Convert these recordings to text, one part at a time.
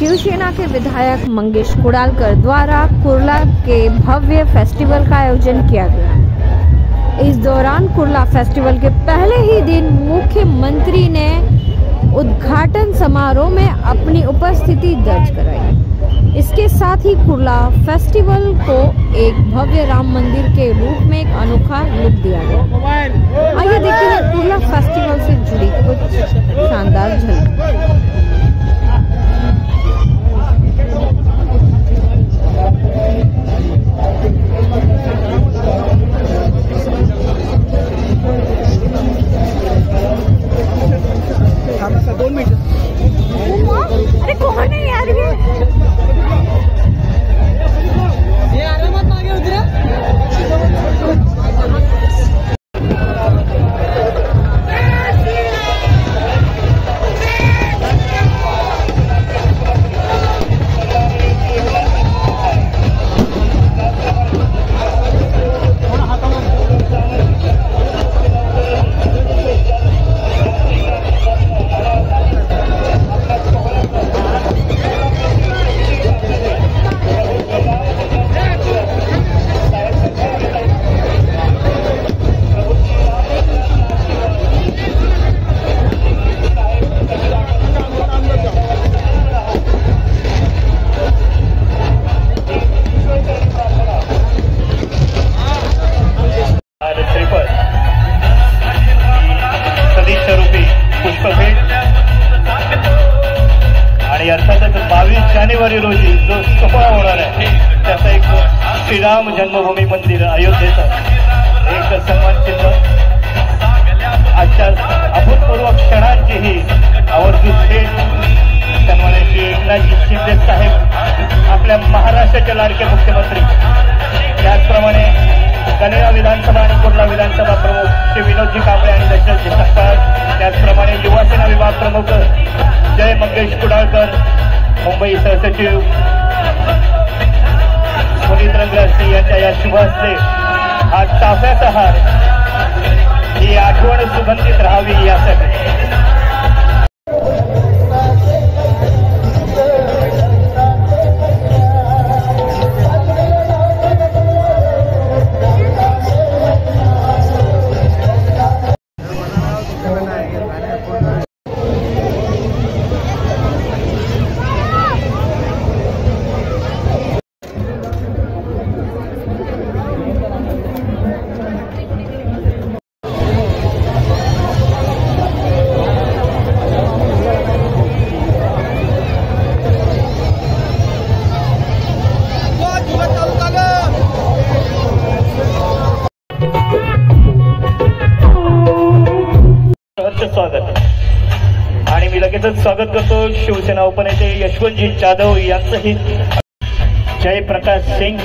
शिवसेना के विधायक मंगेश कुडालकर द्वारा कुर्ला के भव्य फेस्टिवल का आयोजन किया गया। इस दौरान कुर्ला फेस्टिवल के पहले ही दिन मुख्यमंत्री ने उद्घाटन समारोह में अपनी उपस्थिति दर्ज कराई। इसके साथ ही कुर्ला फेस्टिवल को एक भव्य राम मंदिर के रूप में एक अनोखा लुक दिया गया। आइए देखते हैं कुर्ला फेस्टिवल से जुड़ी कुछ शानदार झलक। अरे कौन है यार ये आरामत मागे उतरा। अर्थातच 22 जानेवारी रोजी जो सोहळा होणार आहे त्याचा एक श्रीराम जन्मभूमी मंदिर अयोध्येचं एक सन्मान चिन्ह आजच्या अभूतपूर्व क्षणांची ही आवर्जून भेट सन्माननीय श्री एकनाथजी शिंदे साहेब आपल्या महाराष्ट्राचे लाडके मुख्यमंत्री, त्याचप्रमाणे कन्हेगाव विधानसभा आणि कुर्ला विधानसभा प्रमुख श्री विनोदजी कांबळे आणि दशरथजी सपकाळ, त्याचप्रमाणे युवासेना विभाग प्रमुख जय मंगेश कुडाळकर, मुंबई सहसचिव पुनीत रंगराजसिंह यांच्या या शुभ हस्ते हा चाफ्याचा हार ही आठवण सुगंधित राहावी यासाठी स्वागत। आणि मी लगेचच स्वागत करतो शिवसेना उपनेते यशवंतजी जाधव यांचंही जयप्रकाश सिंग,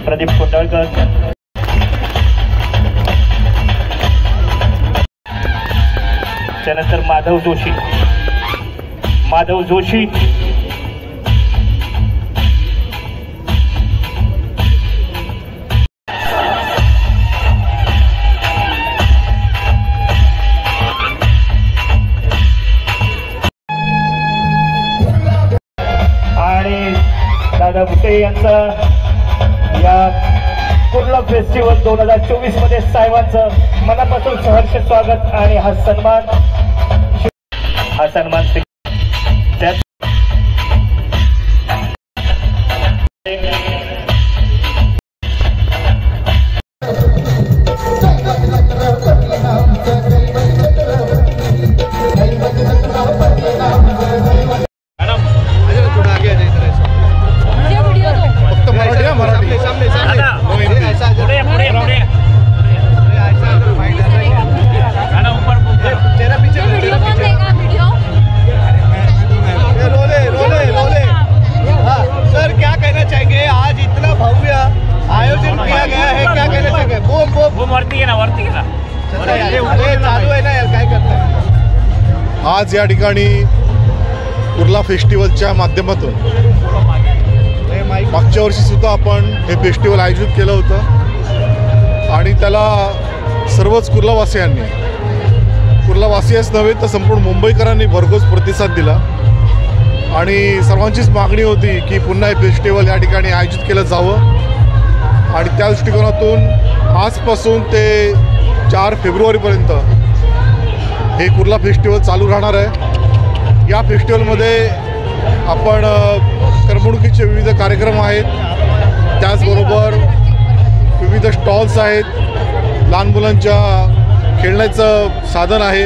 प्रदीप कोंडाळकर, त्यानंतर माधव जोशी आणि दादा भुटे यांचा या कुर्ला फेस्टिवल 2024 मध्ये साहेबांचं मनापासून सहर्ष स्वागत आणि हा सन्मान आज या ठिकाणी कुर्ला फेस्टिवलच्या माध्यमातून मागच्या वर्षीसुद्धा आपण हे फेस्टिवल आयोजित केलं होतं आणि त्याला सर्वच कुर्लावासियांच नव्हे तर संपूर्ण मुंबईकरांनी भरघोस प्रतिसाद दिला आणि सर्वांचीच मागणी होती की पुन्हा हे फेस्टिवल या ठिकाणी आयोजित केलं जावं आणि त्या दृष्टिकोनातून आजपासून ते 4 फेब्रुवारीपर्यंत हे कुर्ला फेस्टिवल चालू राहणार आहे। या फेस्टिवलमध्ये आपण करमणुकीचे विविध कार्यक्रम आहेत, त्याचबरोबर विविध स्टॉल्स आहेत, लहान मुलांच्या खेळण्याचं साधन आहे,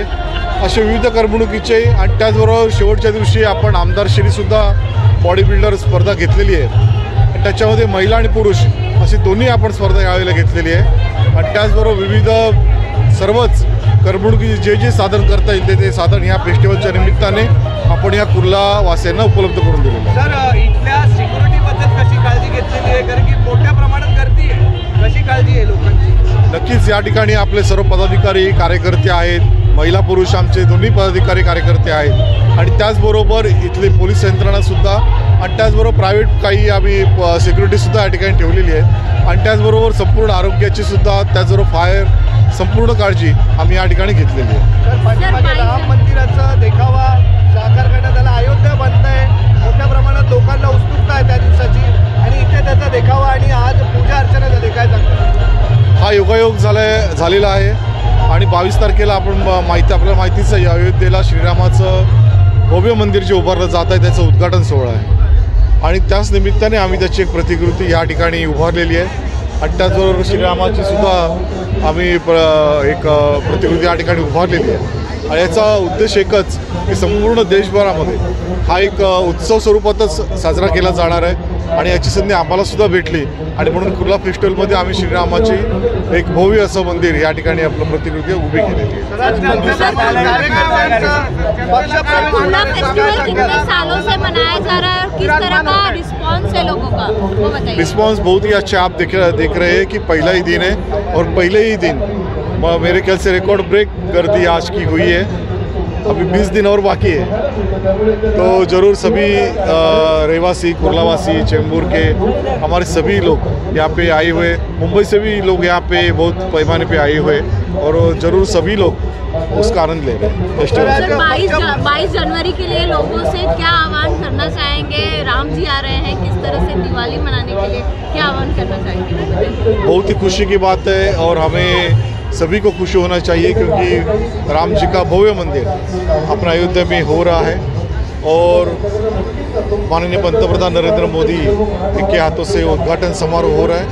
असे विविध करमणुकीचे आणि त्याचबरोबर शेवटच्या दिवशी आपण आमदारश्रीसुद्धा बॉडी बिल्डर स्पर्धा घेतलेली आहे आणि त्याच्यामध्ये महिला आणि पुरुष अशी दोन्ही आपण स्पर्धा यावेळेला घेतलेली आहे आणि त्याचबरोबर विविध सर्वच करमणुकी जे साधन करता येईल ते साधन या फेस्टिवलच्या निमित्ताने आपण या कुर्ला वासियांना उपलब्ध करून दिलेलं आहे। सर, इथल्या सिक्युरिटीबद्दल कशी काळजी घेतलेली आहे, कारण की मोठ्या प्रमाणात गर्दी आहे, कशी काळजी आहे लोकांची? नक्कीच या ठिकाणी आपले सर्व पदाधिकारी कार्यकर्ते आहेत, महिला पुरुष आमचे दोन्ही पदाधिकारी कार्यकर्ते आहेत आणि त्याचबरोबर इथले पोलीस यंत्रणासुद्धा आणि त्याचबरोबर प्रायव्हेट काही आम्ही सिक्युरिटीसुद्धा या ठिकाणी ठेवलेली आहे आणि त्याचबरोबर संपूर्ण आरोग्याचीसुद्धा त्याचबरोबर फायर संपूर्ण काळजी आम्ही या ठिकाणी घेतलेली आहे। तर पाठीमागे राम मंदिराचा देखावा साकार करण्यात आला, अयोध्या बनत आहे, मोठ्या प्रमाणात लोकांना उत्सुकता आहे त्या दिवसाची आणि इथे त्याचा देखावा आणि आज पूजा अर्चना झाली, काय सांगतो? हा योगायोग झालेला आहे आणि 22 तारखेला आपण आपल्याला माहितीच आहे, अयोध्येला श्रीरामाचं भव्य मंदिर जे उभारलं जात आहे त्याचं उद्घाटन सोहळा आहे आणि त्याच निमित्ताने आम्ही त्याची एक प्रतिकृती या ठिकाणी उभारलेली आहे आणि त्याचबरोबर श्रीरामाची सुद्धा आम्ही एक प्रतिकृती या ठिकाणी उभारलेली आहे आणि याचा उद्देश एकच की संपूर्ण देशभरामध्ये हा एक उत्सव स्वरूपातच साजरा केला जाणार आहे आणि याची संधी आम्हालासुद्धा भेटली आणि म्हणून कुर्ला फेस्टिवलमध्ये आम्ही श्रीरामाची एक भव्य असं मंदिर या ठिकाणी आपलं प्रतिकृती उभी केलेली आहे। कुर्ला फेस्टिवल कितने सालों से मनाया जा रहा है और किस तरह का रिस्पांस है लोगों का, वो बताइए। रिस्पांस बहुत ही अच्छा आप देख रहे हैं कि पहला ही दिन है और पहले ही दिन मेरे ख्याल से रिकॉर्ड ब्रेक गर्दी आज की हुई है, अभी 20 दिन और बाकी है। तो ज़रूर सभी रहवासी कुर्लावासी चेंबूर के हमारे सभी लोग यहाँ पे आए हुए, मुंबई से भी लोग यहाँ पे बहुत पैमाने पे आए हुए और ज़रूर सभी लोग उसका आनंद ले रहे हैं फेस्टिवल। 22 जनवरी के लिए लोगों से क्या आह्वान करना चाहेंगे? राम जी आ रहे हैं, किस तरह से दिवाली मनाने के लिए क्या आह्वान करना चाहेंगे? बहुत ही खुशी की बात है और हमें सभी को खुशी होना चाहिए क्योंकि राम जी का भव्य मंदिर अपना अयोध्या में हो रहा है और माननीय पंतप्रधान नरेंद्र मोदी के हाथों से उद्घाटन समारोह हो रहा है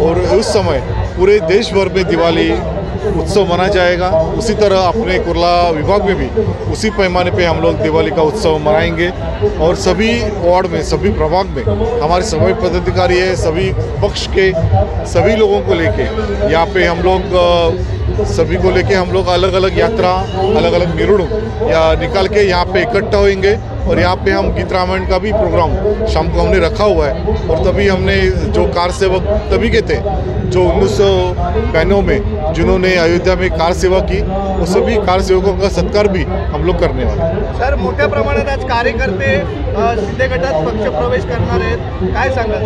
और उस समय पूरे देश भर में दिवाली उत्सव मनाया जाएगा। उसी तरह अपने कुर्ला विभाग में भी उसी पैमाने पे हम लोग दिवाली का उत्सव मनाएंगे और सभी वार्ड में सभी प्रभाग में हमारे सभी पदाधिकारी है, सभी पक्ष के सभी लोगों को लेके यहाँ पे हम लोग सभी को लेके हम लोग अलग अलग यात्रा अलग अलग मिरवणूक या निकाल के यहाँ पे इकट्ठा होंगे और यहाँ पे हम गीत रामायण का भी प्रोग्राम शाम को हमने रखा हुआ है और तभी हमने जो कार सेवक तभी के थे जो 1992 में जिन्होंने अयोध्या में कार सेवा की, वो सभी कार सेवकों का सत्कार भी हम लोग करने वाले हैं। सर, मोठ्या प्रमाणात आज कार्यकर्ते शिंदे गटात पक्ष प्रवेश करणार आहेत, काय सांगाल?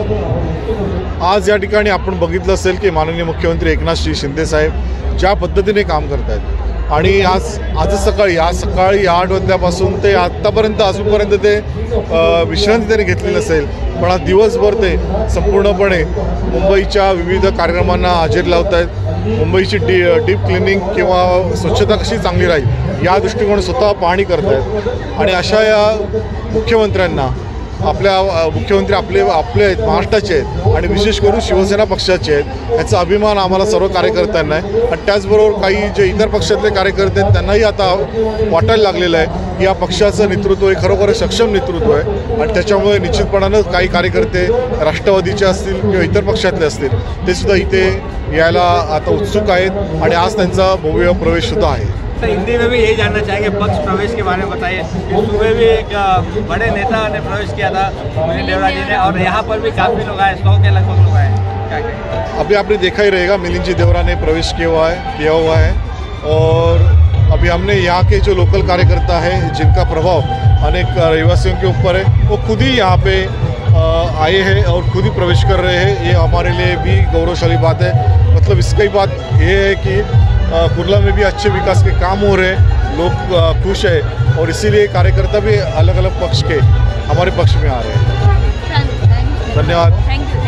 आज या ठिकाणी आपण बघितलं असेल की माननीय मुख्यमंत्री एकनाथ शिंदे साहेब ज्या पद्धतीने काम करत आहेत आणि आज सकाळी 8 वाजल्यापासून ते आत्तापर्यंत अजूनपर्यंत ते विश्रांती त्यांनी घेतली नसेल, पण आज दिवसभर ते संपूर्णपणे मुंबईच्या विविध कार्यक्रमांना हजेरी लावत आहेत। मुंबईची डीप क्लिनिंग किंवा स्वच्छता कशी चांगली राहील या दृष्टिकोन स्वतः पाहणी करत आहेत आणि अशा या मुख्यमंत्र्यांना मुख्यमंत्री आपले आहेत, महाराष्ट्राचे आहेत आणि विशेष करून शिवसेना पक्षाचे आहेत, याचा अभिमान आम्हाला सर्व कार्यकर्त्यांना आहे आणि त्याचबरोबर काही जे इतर पक्षातले कार्यकर्ते आहेत त्यांनाही आता वाटायला लागलेलं आहे की या पक्षाचं नेतृत्व हे खरोखर सक्षम नेतृत्व आहे आणि त्याच्यामुळे निश्चितपणानं काही कार्यकर्ते राष्ट्रवादीचे असतील किंवा इतर पक्षातले असतील ते सुद्धा इथे यायला आता उत्सुक आहेत आणि आज त्यांचा भव्य प्रवेशसुद्धा आहे। तो हिंदी में भी यही जानना चाहेंगे, पक्ष प्रवेश के बारे में बताइए। सुबह भी एक बड़े नेता ने प्रवेश किया था मिलिंद देवरा जी ने और यहाँ पर भी काफ़ी लोग आए, 100 के लगभग लोग आए, क्या कहेंगे? अभी आपने देखा ही रहेगा मिलिंद जी देवरा ने प्रवेश किया हुआ है और अभी हमने यहाँ के जो लोकल कार्यकर्ता है जिनका प्रभाव अनेक रहवासियों के ऊपर है वो खुद ही यहाँ पे आए हैं और खुद ही प्रवेश कर रहे हैं, ये हमारे लिए भी गौरवशाली बात है। मतलब इसकी बात ये है कि कुर्ला में भी अच्छे विकास के काम हो रहे हैं, लोग खुश है और इसीलिए कार्यकर्ता भी अलग अलग पक्ष के हमारे पक्ष में आ रहे हैं। धन्यवाद। धन्यवाद। Thank you.